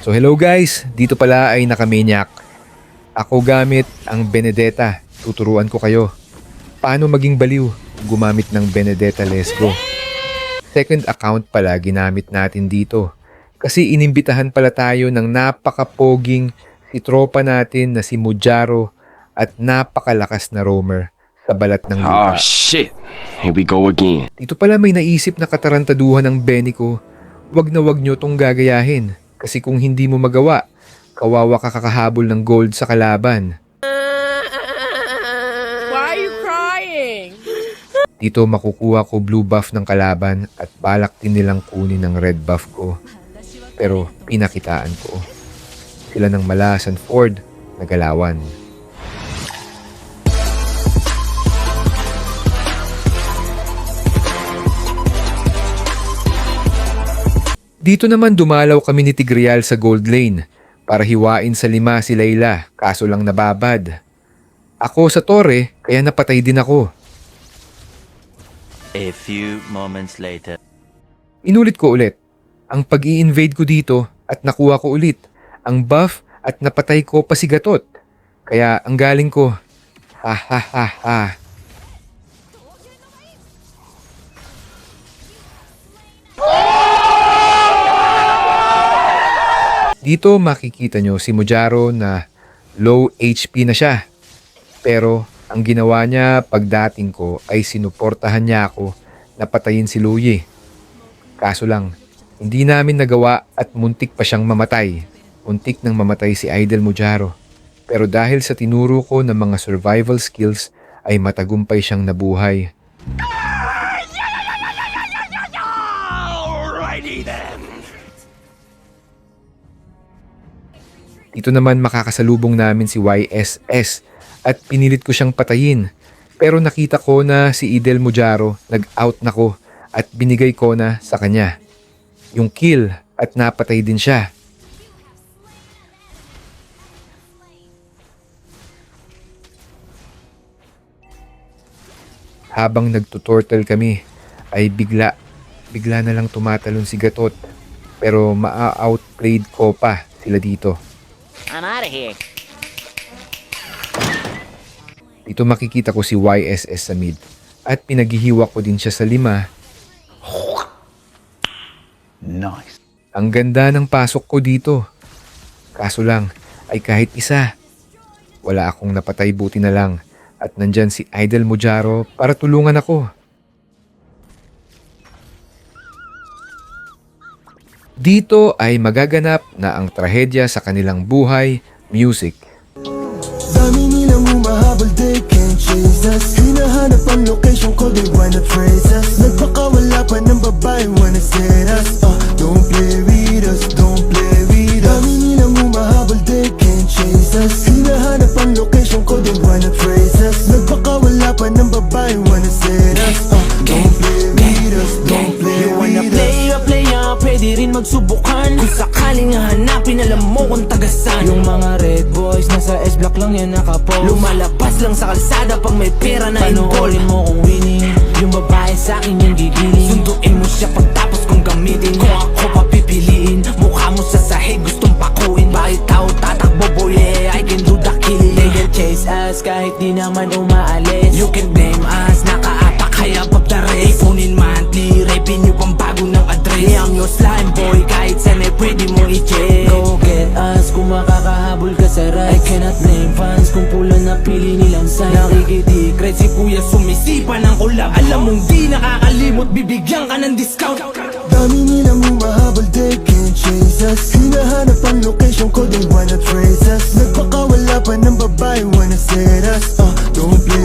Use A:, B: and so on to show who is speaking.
A: So hello guys, dito pala ay nakamaniac. Ako gamit ang Benedetta. Tuturuan ko kayo paano maging baliw gumamit ng Benedetta Lesgo. Second account pala ginamit natin dito. Kasi inimbitahan pala tayo ng napakapoging si tropa natin na si Mujaro at napakalakas na roamer sa balat ng lupa.
B: Oh shit, here we go again.
A: Dito pala may naisip na katarantaduhan ng Benny ko. Wag na wag nyo tong gagayahin. Kasi kung hindi mo magawa, kawawa ka kakahabol ng gold sa kalaban.
C: Why are you crying?
A: Dito makukuha ko blue buff ng kalaban at balak din nilang kunin ng red buff ko. Pero pinakitaan ko. Sila ng Malasan Ford na galawan. Dito naman dumalaw kami ni Tigreal sa gold lane para hiwain sa 5 si Layla, kaso lang nababad. Ako sa torre, kaya napatay din ako.
D: A few moments later.
A: Inulit ko ulit, ang pag-i-invade ko dito at nakuha ko ulit ang buff at napatay ko pa si Gatot. Kaya ang galing ko, ha ha ha ha. Dito makikita nyo si Mujaro na low HP na siya. Pero ang ginawa niya pagdating ko ay sinuportahan niya ako na patayin si Luyi. Kaso lang, hindi namin nagawa at muntik pa siyang mamatay. Muntik nang mamatay si Idol Mujaro. Pero dahil sa tinuro ko ng mga survival skills ay matagumpay siyang nabuhay.
B: Alrighty then.
A: Dito naman makakasalubong namin si YSS at pinilit ko siyang patayin. Pero nakita ko na si Idol Mujaro nag-out na ko at binigay ko na sa kanya yung kill at napatay din siya. Habang nagtuturtle kami ay bigla na lang tumatalon si Gatot pero ma-outplayed ko pa sila dito.
C: I'm out of here.
A: Dito makikita ko si YSS sa mid at pinaghihiwa ko din siya sa 5.
B: Nice.
A: Ang ganda ng pasok ko dito. Kaso lang ay kahit isa. Wala akong napatay, buti na lang. At nandyan si Idol Mujaro para tulungan ako. Dito ay magaganap na ang trahedya sa kanilang buhay, music.
E: Dami nilang humahabol, they can't chase us. Hinahanap ang location ko, they wanna trace us. Nagpakawala pa ng babae, wanna set us. Don't play with us, don't play with us. Dami nilang humahabol, they can't chase us. Hinahanap ang location ko, they wanna trace us. Nagpakawala pa ng babae, wanna set us. Don't play with us, don't play
F: You wanna
E: with
F: play
E: us.
F: a player, pwede rin magsubukan. Kung sakaling hanapin, alam mo kung tagasan. Yung mga red boys, nasa S-block lang yan nakapost. Lumalabas lang sa kalsada pag may pera na involved. Panoorin mo kung winning, yung babae sa akin yung gigiling. Sunduin mo siya pagtapos kong gamitin. Kung ako papipiliin, mukha mo sa sahig gustong pakuin. Bakit tao tatakbo boy, yeah, I can do the killing. They can chase us kahit di naman umaalis. You can blame us, nakaapak kaya pop the race. Ipunin monthly, revenue pang bago ng address. Yeah, I'm your slime boy, kahit saan ay pwede mo i-check. Go get us, kung makakahabol ka sa ras. I cannot blame fans kung pula na pili nilang sign. Nakikitikret si kuya sumisipa ng collab. Alam mong di nakakalimot, bibigyan ka ng discount.
E: Dami nilang humahabol, they can't chase us. Hinahanap ang location ko, they wanna trace us. Nagpakawala pa ng babae, wanna set us. Don't play